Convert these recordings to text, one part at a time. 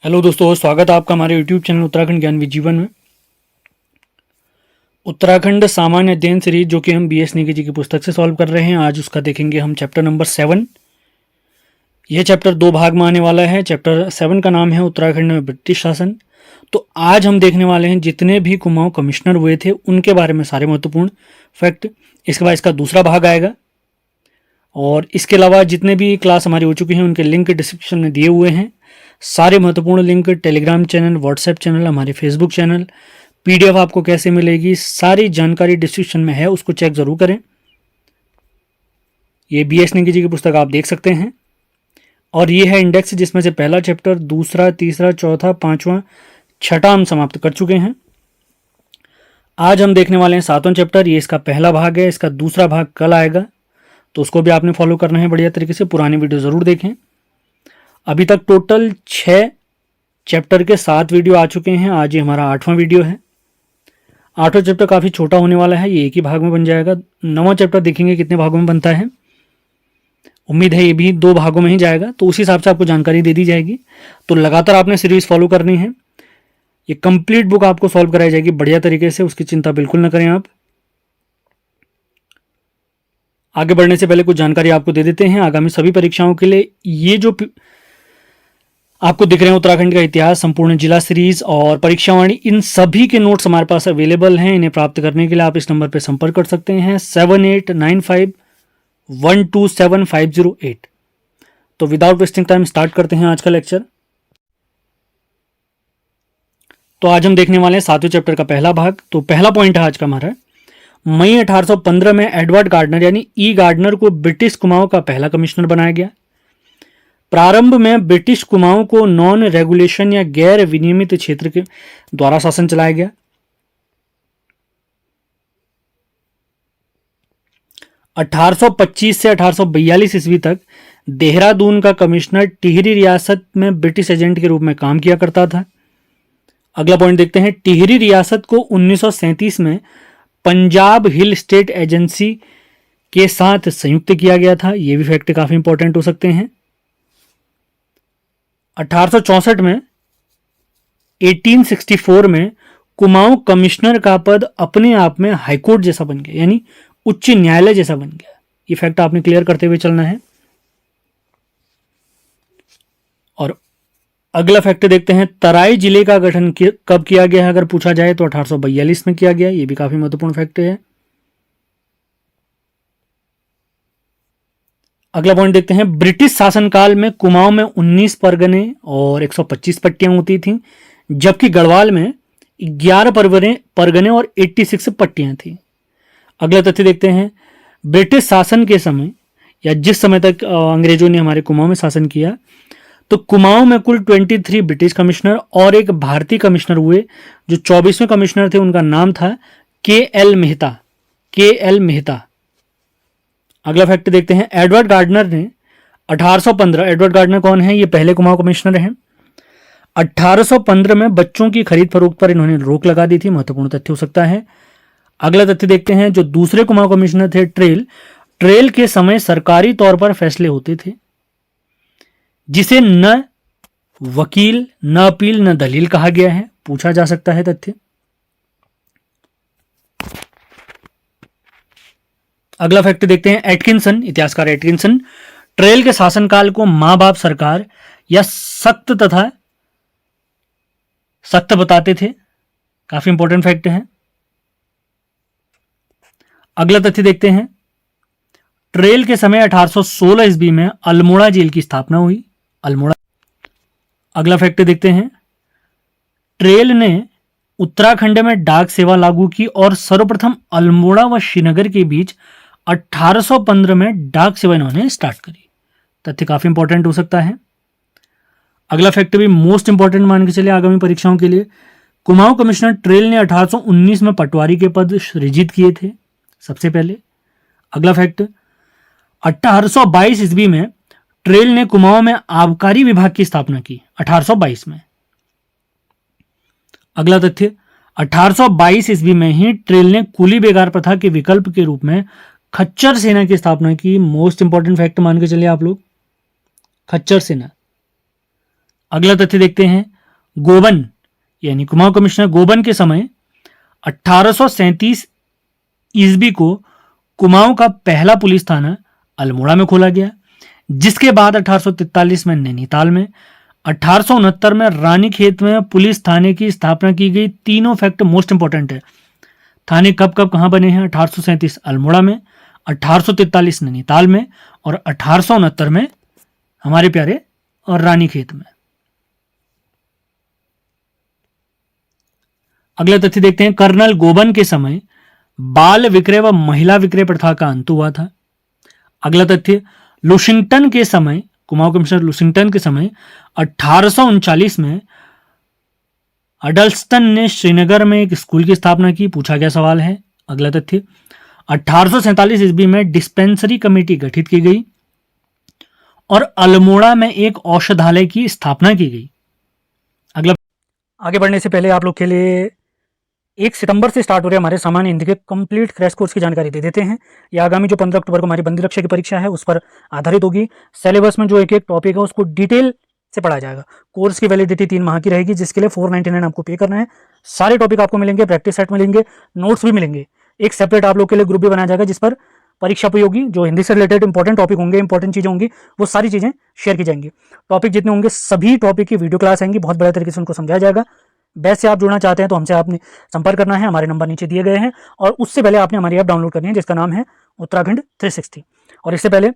Hello दोस्तों, स्वागत है आपका हमारे यूट्यूब चैनल उत्तराखंड ज्ञान विजीवन में। उत्तराखंड सामान्य अध्ययन सीरीज जो कि हम बी एस नेगी जी की पुस्तक से सॉल्व कर रहे हैं, आज उसका देखेंगे हम चैप्टर नंबर 7। यह चैप्टर 2 भाग में आने वाला है। चैप्टर 7 का नाम है उत्तराखंड में ब्रिटिश शासन। तो आज हम देखने वाले हैं जितने भी कुमाऊं कमिश्नर हुए थे उनके बारे में सारे महत्वपूर्ण फैक्ट। इसके बाद इसका दूसरा भाग आएगा और इसके अलावा जितने भी क्लास हमारी हो चुकी हैं उनके लिंक डिस्क्रिप्शन में दिए हुए हैं। सारे महत्वपूर्ण link, Telegram channel, WhatsApp channel, हमारे फेसबुक चैनल, पीडीएफ आपको कैसे मिलेगी, सारी जानकारी डिस्क्रिप्शन में है, उसको चेक जरूर करें। ये बी एस नेगी जी की पुस्तक आप देख सकते हैं और ये है इंडेक्स जिसमें से पहला चैप्टर, दूसरा, तीसरा, चौथा, पांचवा, छठा हम समाप्त कर चुके हैं। आज हम देखने वाले हैं 7वां चैप्टर। ये इसका पहला भाग है, इसका दूसरा भाग कल आएगा, तो उसको भी आपने फॉलो करना है बढ़िया तरीके से। पुरानी वीडियो जरूर देखें। अभी तक टोटल 6 चैप्टर के 7 वीडियो आ चुके हैं। आज ये हमारा 8वां वीडियो है। 8वां चैप्टर काफ़ी छोटा होने वाला है, ये एक ही भाग में बन जाएगा। 9वां चैप्टर देखेंगे कितने भागों में बनता है। उम्मीद है ये भी 2 भागों में ही जाएगा, तो उसी हिसाब से आपको जानकारी दे दी जाएगी। तो लगातार आपने सीरीज फॉलो करनी है। ये कंप्लीट बुक आपको सॉल्व कराई जाएगी बढ़िया तरीके से, उसकी चिंता बिल्कुल ना करें आप। आगे बढ़ने से पहले कुछ जानकारी आपको दे देते हैं। आगामी सभी परीक्षाओं के लिए ये जो आपको दिख रहे हैं उत्तराखंड का इतिहास, संपूर्ण जिला सीरीज और परीक्षावाणी, इन सभी के नोट्स हमारे पास अवेलेबल हैं। इन्हें प्राप्त करने के लिए आप इस नंबर पर संपर्क कर सकते हैं 7895127508। तो विदाउट वेस्टिंग टाइम स्टार्ट करते हैं आज का लेक्चर। तो आज हम देखने वाले हैं 7वें चैप्टर का पहला भाग। तो पहला पॉइंट है आज का हमारा, मई 1815 में एडवर्ड गार्डनर यानी ई गार्डनर को ब्रिटिश कुमाऊं का पहला कमिश्नर बनाया गया। प्रारंभ में ब्रिटिश कुमाऊं को नॉन रेगुलेशन या गैर विनियमित क्षेत्र के द्वारा शासन चलाया गया। 1825 से 1842 ईस्वी तक देहरादून का कमिश्नर टिहरी रियासत में ब्रिटिश एजेंट के रूप में काम किया करता था। अगला पॉइंट देखते हैं। टिहरी रियासत को 1937 में पंजाब हिल स्टेट एजेंसी के साथ संयुक्त किया गया था। यह भी फैक्ट काफी इंपॉर्टेंट हो सकते हैं। 1864 में 1864 में कुमाऊं कमिश्नर का पद अपने आप में हाईकोर्ट जैसा बन गया, यानी उच्च न्यायालय जैसा बन गया। ये फैक्ट आपने क्लियर करते हुए चलना है। और अगला फैक्ट देखते हैं, तराई जिले का गठन कब किया गया है अगर पूछा जाए तो 1842 में किया गया। ये भी काफी महत्वपूर्ण फैक्ट है। अगला पॉइंट देखते हैं, ब्रिटिश शासनकाल में कुमाऊं में 19 परगने और 125 पट्टियां होती थीं, जबकि गढ़वाल में 11 परगने और 86 पट्टियां थीं। अगला तथ्य देखते हैं, ब्रिटिश शासन के समय या जिस समय तक अंग्रेजों ने हमारे कुमाऊं में शासन किया, तो कुमाऊं में कुल 23 ब्रिटिश कमिश्नर और एक भारतीय कमिश्नर हुए। जो 24वें कमिश्नर थे उनका नाम था के एल मेहता। अगला फैक्ट देखते हैं, एडवर्ड गार्डनर ने 1815, एडवर्ड गार्डनर कौन है? ये पहले कुमाऊं कमिश्नर हैं। 1815 में बच्चों की खरीद फरोख्त पर इन्होंने रोक लगा दी थी। महत्वपूर्ण तथ्य हो सकता है। अगला तथ्य देखते हैं, जो दूसरे कुमाऊं कमिश्नर थे ट्रेल के समय सरकारी तौर पर फैसले होते थे, जिसे न वकील, न अपील, न दलील कहा गया है। पूछा जा सकता है तथ्य। अगला फैक्ट देखते हैं, एटकिंसन, इतिहासकार एटकिंसन ट्रेल के शासनकाल को मां बाप सरकार या सख्त बताते थे। काफी इंपॉर्टेंट फैक्ट है। अगला तथ्य देखते हैं, ट्रेल के समय 1816 ईस्वी में अल्मोड़ा जेल की स्थापना हुई। अल्मोड़ा। अगला फैक्ट देखते हैं, ट्रेल ने उत्तराखंड में डाक सेवा लागू की और सर्वप्रथम अल्मोड़ा व श्रीनगर के बीच 1815 में डाक सेवा इन्होंने स्टार्ट करी। तथ्य काफी इंपॉर्टेंट हो सकता है। अगला फैक्ट भी मोस्ट इंपॉर्टेंट मान के चले आगामी परीक्षाओं के लिए, कुमाऊं कमिश्नर ट्रेल ने 1819 में पटवारी के पद सृजित किए थे सबसे पहले। अगला फैक्ट, 1822 ईस्वी में ट्रेल ने कुमाऊं में आबकारी विभाग की स्थापना की। 1822 में। अगला तथ्य, 1822 ईस्वी में ही ट्रेल ने कुली बेगार प्रथा के विकल्प के रूप में खच्चर सेना की स्थापना की। मोस्ट इंपॉर्टेंट फैक्ट मान के चलिए आप लोग, खच्चर सेना। अगला तथ्य देखते हैं, गोबन यानी कुमाऊं कमिश्नर गोबन के समय 1837 ईस्वी को कुमाऊं का पहला पुलिस थाना अल्मोड़ा में खोला गया, जिसके बाद 1843 में नैनीताल में, 1869 में रानीखेत में पुलिस थाने की स्थापना की गई। तीनों फैक्ट मोस्ट इंपॉर्टेंट है। थाने कब कब कहां बने हैं? 1837 अल्मोड़ा में, 1843 नैनीताल में और 1869 में हमारे प्यारे और रानीखेत में। अगला तथ्य देखते हैं, कर्नल गोबन के समय बाल विक्रय व महिला विक्रय प्रथा का अंत हुआ था। अगला तथ्य, लुशिंगटन के समय, कुमाऊं कमिश्नर लुशिंगटन के समय 1839 में अडल्स्टन ने श्रीनगर में एक स्कूल की स्थापना की। पूछा गया सवाल है। अगला तथ्य, 1847 ईस्वी में डिस्पेंसरी कमेटी गठित की गई और अल्मोड़ा में एक औषधालय की स्थापना की गई। अगला, आगे बढ़ने से पहले आप लोग के लिए 1 सितंबर से स्टार्ट हो रहे हमारे सामान्य हिंदी के कंप्लीट क्रैश कोर्स की जानकारी दे देते हैं। यह आगामी जो 15 अक्टूबर को हमारी बंदी रक्षा की परीक्षा है उस पर आधारित होगी। सिलेबस में जो एक एक टॉपिक है उसको डिटेल से पढ़ाया जाएगा। कोर्स की वैलिडिटी 3 माह की रहेगी, जिसके लिए 499 आपको पे करना है। सारे टॉपिक आपको मिलेंगे, प्रैक्टिस सेट मिलेंगे, नोट्स भी मिलेंगे। एक सेपरेट आप लोग के लिए ग्रुप भी बनाया जाएगा जिस पर परीक्षा उपयोगी जो हिंदी से रिलेटेड इंपॉर्टेंट टॉपिक होंगे, इंपॉर्टेंट चीजें होंगी, वो सारी चीजें शेयर की जाएंगी। टॉपिक जितने होंगे सभी टॉपिक की वीडियो क्लास आएंगी, बहुत बड़े तरीके से उनको समझाया जाएगा। बैच से आप जुड़ना चाहते हैं तो हमसे आपने संपर्क करना है। हमारे नंबर नीचे दिए गए हैं और उससे पहले आपने हमारी ऐप डाउनलोड करनी है जिसका नाम है उत्तराखंड 360। और इससे पहले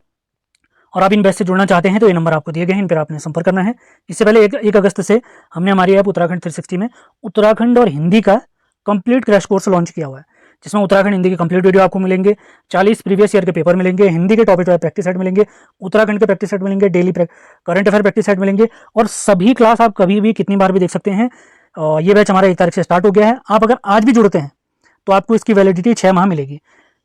और आप इन बैच से जुड़ना चाहते हैं तो ये नंबर आपको दिए गए हैं, इन पर आपने संपर्क करना है। इससे पहले 1 अगस्त से हमने हमारी ऐप उत्तराखंड 360 में उत्तराखंड और हिंदी का कंप्लीट क्रैश कोर्स लॉन्च किया हुआ है, जिसमें उत्तराखंड हिंदी के कंप्लीट वीडियो आपको मिलेंगे, 40 प्रीवियस ईयर के पेपर मिलेंगे, हिंदी के टॉपिक प्रैक्टिस सेट मिलेंगे, उत्तराखंड के प्रैक्टिस सेट मिलेंगे, daily current affair practice set मिलेंगे और सभी क्लास आप कभी भी कितनी बार भी देख सकते हैं। ये बैच हमारा 1 तारीख से स्टार्ट हो गया है। आप अगर आज भी जुड़ते हैं तो आपको इसकी वैलिडिटी 6 माह मिलेगी।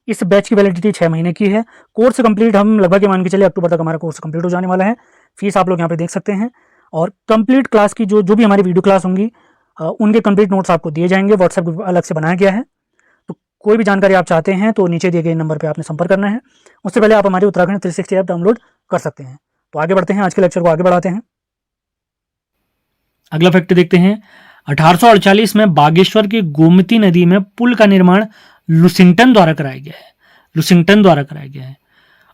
इस बैच की वैलिडिटी 6 महीने की है। कोर्स कंप्लीट हम लगभग मान के चलिए अक्टूबर तक हमारा कोर्स कंप्लीट हो जाने वाला है। फीस आप लोग यहाँ पे देख सकते हैं और कंप्लीट क्लास की जो भी हमारी वीडियो क्लास होंगी उनके कंप्लीट नोट्स आपको दिए जाएंगे। व्हाट्सएप ग्रुप अलग से बनाया गया है, तो कोई भी जानकारी आप चाहते हैं तो नीचे दिए गए नंबर पर आपने संपर्क करना है। उससे पहले आप हमारी उत्तराखंड 360 ऐप डाउनलोड कर सकते हैं। तो आगे बढ़ते हैं, आज के लेक्चर को आगे बढ़ाते हैं। अगला फैक्ट देखते हैं, 1848 में बागेश्वर की गोमती नदी में पुल का निर्माण लुशिंगटन द्वारा कराया गया है।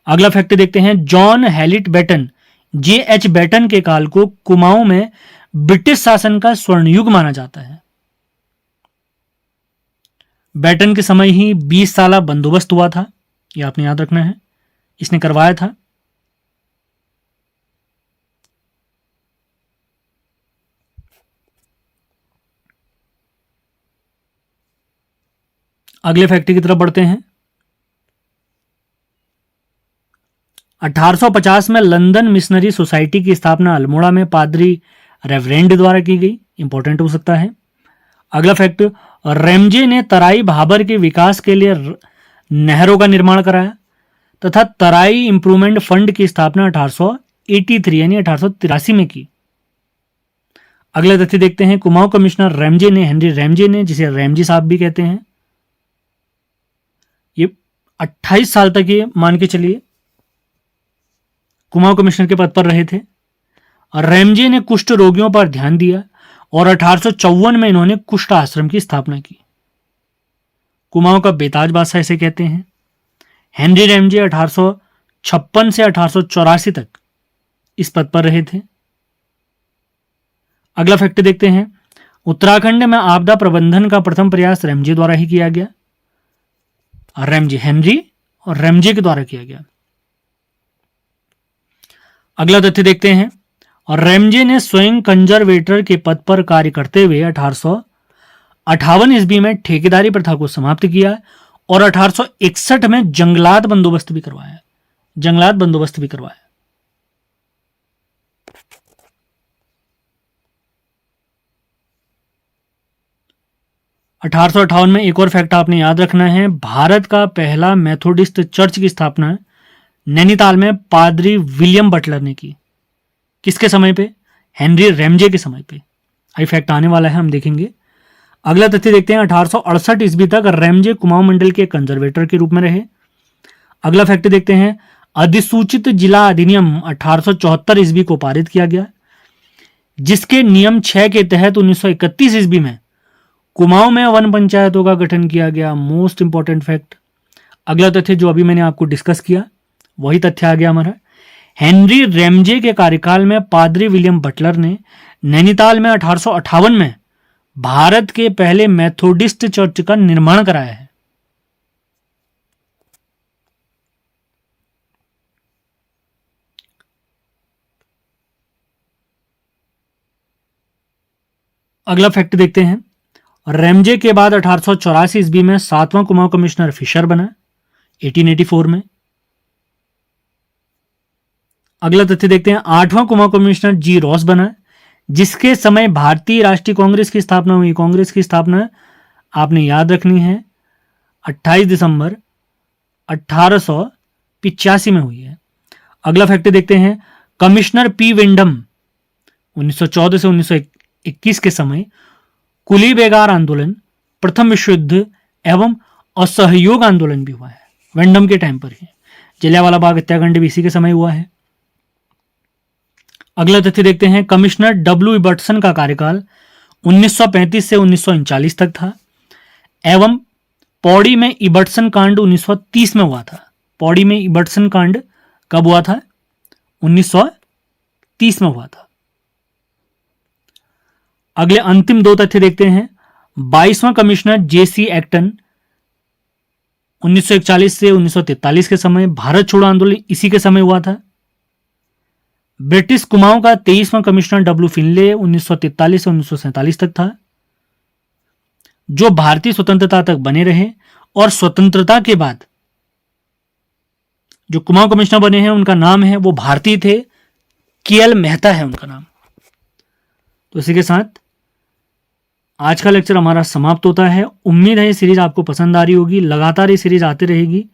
अगला फैक्ट देखते हैं, जॉन हैलिट बेटन J.H. बेटन के काल को कुमाऊं में ब्रिटिश शासन का स्वर्णयुग माना जाता है। बेटन के समय ही 20 साला बंदोबस्त हुआ था, यह आपने याद रखना है, इसने करवाया था। अगले फैक्ट की तरफ बढ़ते हैं। 1850 में लंदन मिशनरी सोसाइटी की स्थापना अल्मोड़ा में पादरी रेवरेंड द्वारा की गई, इंपॉर्टेंट हो सकता है। अगला फैक्ट, रेमजे ने तराई भाबर के विकास के लिए नहरों का निर्माण कराया तथा तराई इंप्रूवमेंट फंड की स्थापना 1883 यानी 1883 में की। अगले तथ्य देखते हैं, कुमाऊं कमिश्नर हेनरी रेमजे ने, जिसे रेमजी साहब भी कहते हैं, ये 28 साल तक ये मान के चलिए कुमाऊं कमिश्नर के पद पर रहे थे। और रेमजे ने कुष्ठ रोगियों पर ध्यान दिया और 1854 में इन्होंने कुष्ठ आश्रम की स्थापना की। कुमाऊं का बेताज बादशाह इसे कहते हैं। हेनरी रेमजे 1856 से 1884 तक इस पद पर रहे थे। अगला फैक्ट देखते हैं, उत्तराखंड में आपदा प्रबंधन का प्रथम प्रयास रेमजे द्वारा ही किया गया। हेनरी और रेमजे के द्वारा किया गया। अगला तथ्य देखते हैं, और रेमजे ने स्वयं कंजर्वेटर के पद पर कार्य करते हुए 1858 ईस्वी में ठेकेदारी प्रथा को समाप्त किया और 1861 में जंगलात बंदोबस्त भी करवाया। 1858 में एक और फैक्ट आपने याद रखना है, भारत का पहला मेथोडिस्ट चर्च की स्थापना नैनीताल में पादरी विलियम बटलर ने की। किसके समय पे? हेनरी रेमजे के समय पे। आई फैक्ट आने वाला है, हम देखेंगे। अगला तथ्य देखते हैं, 1868 ईस्वी तक रेमजे कुमाऊं मंडल के कंजर्वेटर के रूप में रहे। अगला फैक्ट देखते हैं, अधिसूचित जिला अधिनियम 1874 ईस्वी को पारित किया गया। जिसके नियम 6 के तहत 1931 ईस्वी में कुमाऊं में वन पंचायतों का गठन किया गया। Most important fact. अगला तथ्य जो अभी मैंने आपको डिस्कस किया वही तथ्य आ गया हमारा। हेनरी रैमजे के कार्यकाल में पादरी विलियम बटलर ने नैनीताल में 1858 में भारत के पहले मेथोडिस्ट चर्च का निर्माण कराया है। अगला फैक्ट देखते हैं। रैमजे के बाद 1884 ईस्वी में 7वां कुमाऊं कमिश्नर फिशर बना 1884 में। अगला तथ्य देखते हैं। 8वां कुमाऊं कमिश्नर जी रॉस बना, जिसके समय भारतीय राष्ट्रीय कांग्रेस की स्थापना हुई। कांग्रेस की स्थापना आपने याद रखनी है 28 दिसंबर 1885 में हुई है। अगला फैक्ट देखते हैं। कमिश्नर पी विंडम 1914 से 1921 के समय कुली बेगार आंदोलन, प्रथम विश्व युद्ध एवं असहयोग आंदोलन भी हुआ है विंडम के टाइम पर ही। जलियांवाला बाग हत्याकांड भी इसी के समय हुआ है। अगला तथ्य देखते हैं। कमिश्नर डब्ल्यू इबर्टसन का कार्यकाल 1935 से 1939 तक था एवं पौड़ी में इबर्टसन कांड 1930 में हुआ था। पौड़ी में इबर्टसन कांड कब हुआ था? 1930 में हुआ था। अगले अंतिम दो तथ्य देखते हैं। 22वां कमिश्नर जेसी एक्टन 1941 से 1943 के समय, भारत छोड़ो आंदोलन इसी के समय हुआ था। ब्रिटिश कुमाऊं का 23वां कमिश्नर डब्ल्यू फिनले 1943 से 1947 तक था, जो भारतीय स्वतंत्रता तक बने रहे और स्वतंत्रता के बाद जो कुमाऊं कमिश्नर बने हैं उनका नाम है, वो भारतीय थे, केएल मेहता है उनका नाम। तो इसी के साथ आज का लेक्चर हमारा समाप्त होता है। उम्मीद है ये सीरीज आपको पसंद आ रही होगी। लगातार ये सीरीज आती रहेगी।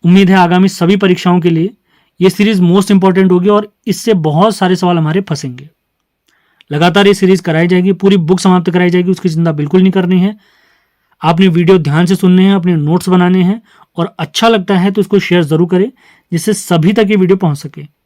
उम्मीद है आगामी सभी परीक्षाओं के लिए ये सीरीज मोस्ट इंपॉर्टेंट होगी और इससे बहुत सारे सवाल हमारे फंसेंगे। लगातार ये सीरीज कराई जाएगी, पूरी बुक समाप्त कराई जाएगी, उसकी चिंता बिल्कुल नहीं करनी है। आपने वीडियो ध्यान से सुनने हैं, अपने नोट्स बनाने हैं और अच्छा लगता है तो इसको शेयर जरूर करें जिससे सभी तक ये वीडियो पहुंच सके।